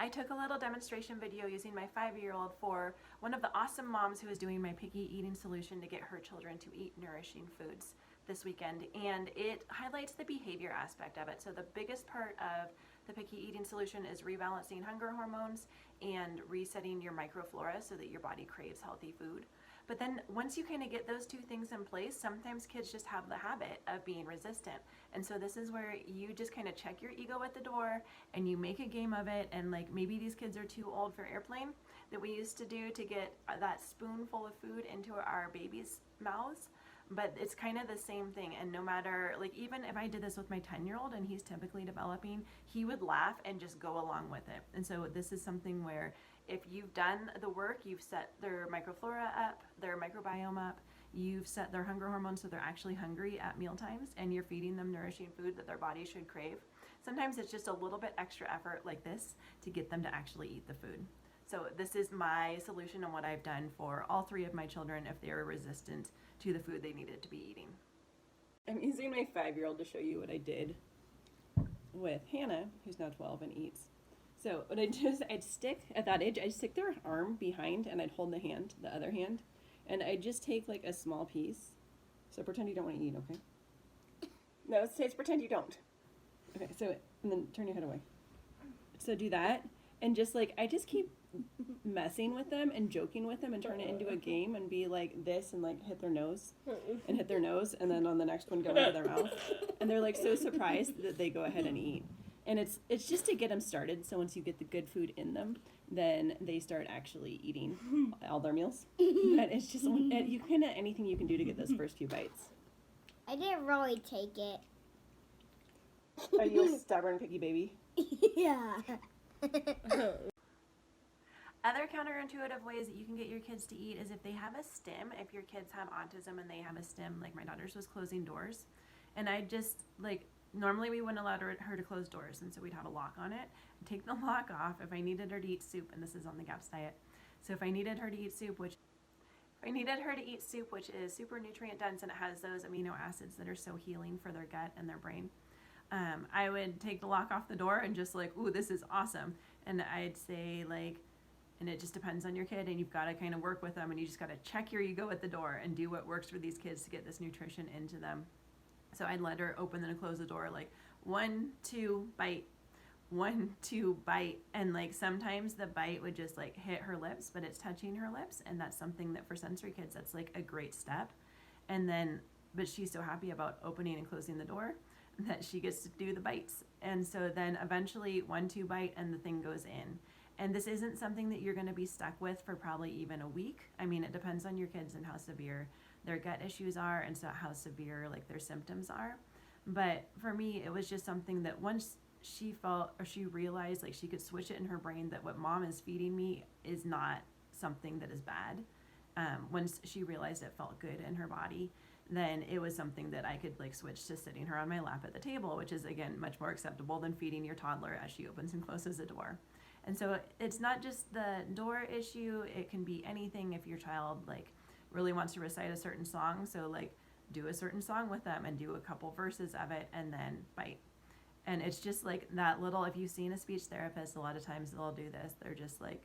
I took a little demonstration video using my 5-year-old for one of the awesome moms who is doing my picky eating solution to get her children to eat nourishing foods this weekend, and it highlights the behavior aspect of it. So the biggest part of the picky eating solution is rebalancing hunger hormones and resetting your microflora so that your body craves healthy food. But then once you kind of get those two things in place, sometimes kids just have the habit of being resistant. And so this is where you just kind of check your ego at the door and you make a game of it. And like maybe these kids are too old for airplane that we used to do to get that spoonful of food into our babies' mouths. But it's kind of the same thing. And no matter, like, even if I did this with my 10-year-old and he's typically developing, he would laugh and just go along with it. And so this is something where if you've done the work, you've set their microflora up, their microbiome up, you've set their hunger hormones so they're actually hungry at meal times, and you're feeding them nourishing food that their body should crave. Sometimes it's just a little bit extra effort like this to get them to actually eat the food. So this is my solution and what I've done for all 3 of my children if they are resistant to the food they needed to be eating. I'm using my 5-year-old to show you what I did with Hannah, who's now 12 and eats. So what I'd stick at that age, I'd stick their arm behind and I'd hold the other hand, and I'd just take like a small piece. So pretend you don't want to eat, okay? No, it's pretend you don't. Okay, so, and then turn your head away. So do that, and just like, I just keep messing with them and joking with them and turn it into a game and be like this and like hit their nose and hit their nose, and then on the next one go into their mouth. And they're like so surprised that they go ahead and eat. And it's just to get them started, so once you get the good food in them, then they start actually eating all their meals. But it's just, you kind of, anything you can do to get those first few bites. I didn't really take it. Are you a stubborn picky baby? Yeah. Other counterintuitive ways that you can get your kids to eat is if they have a stim. If your kids have autism and they have a stim, like my daughter's was closing doors, and I just like, normally we wouldn't allow her to close doors, and so we'd have a lock on it. I'd take the lock off if I needed her to eat soup, and this is on the GAPS diet. So if I needed her to eat soup, which is super nutrient dense and it has those amino acids that are so healing for their gut and their brain, I would take the lock off the door and just like, ooh, this is awesome. And I'd say like, and it just depends on your kid, and you've got to kind of work with them, and you just got to check your ego at the door and do what works for these kids to get this nutrition into them. So I'd let her open and close the door, like 1, 2, bite, 1, 2, bite. And like sometimes the bite would just like hit her lips, but it's touching her lips. And that's something that for sensory kids, that's like a great step. And then, but she's so happy about opening and closing the door that she gets to do the bites. And so then eventually 1, 2 bite and the thing goes in. And this isn't something that you're going to be stuck with for probably even a week. I mean, it depends on your kids and how severe their gut issues are, and so how severe like their symptoms are. But for me, it was just something that once she felt, or she realized like she could switch it in her brain that what mom is feeding me is not something that is bad. Once she realized it felt good in her body, then it was something that I could like switch to sitting her on my lap at the table, which is again much more acceptable than feeding your toddler as she opens and closes the door. And so it's not just the door issue, it can be anything. If your child like really wants to recite a certain song, so like do a certain song with them and do a couple verses of it and then bite. And it's just like that little, if you've seen a speech therapist, a lot of times they'll do this. They're just like,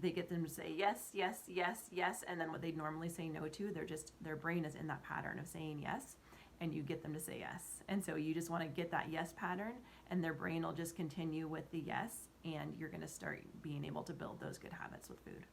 they get them to say yes, yes, yes, yes, and then what they normally say no to, their brain is in that pattern of saying yes, and you get them to say yes. And so you just want to get that yes pattern, and their brain will just continue with the yes, and you're going to start being able to build those good habits with food.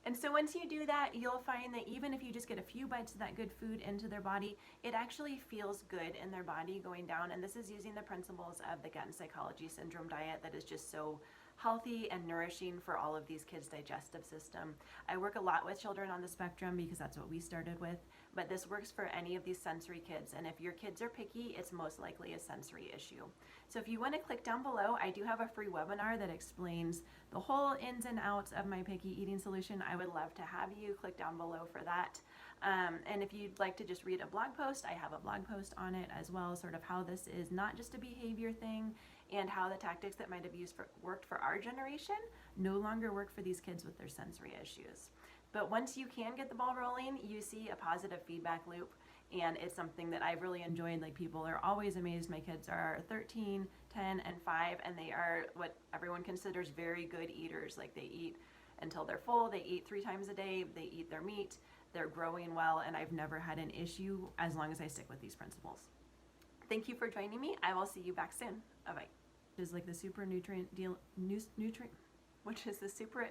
And so once you do that, you'll find that even if you just get a few bites of that good food into their body, it actually feels good in their body going down. And this is using the principles of the gut and psychology syndrome diet that is just so healthy and nourishing for all of these kids' digestive system. I work a lot with children on the spectrum because that's what we started with, but this works for any of these sensory kids. And if your kids are picky, it's most likely a sensory issue. So if you want to click down below, I do have a free webinar that explains the whole ins and outs of my picky eating solution. I would love to have you click down below for that. And if you'd like to just read a blog post, I have a blog post on it as well, sort of how this is not just a behavior thing, and how the tactics that might have worked for our generation no longer work for these kids with their sensory issues. But once you can get the ball rolling, you see a positive feedback loop, And it's something that I've really enjoyed. Like, people are always amazed. My kids are 13, 10, and 5, and they are what everyone considers very good eaters. Like, they eat until they're full. They eat 3 times a day. They eat their meat. They're growing well, and I've never had an issue as long as I stick with these principles. Thank you for joining me. I will see you back soon. Bye-bye. Is like the super nutrient deal, which is the super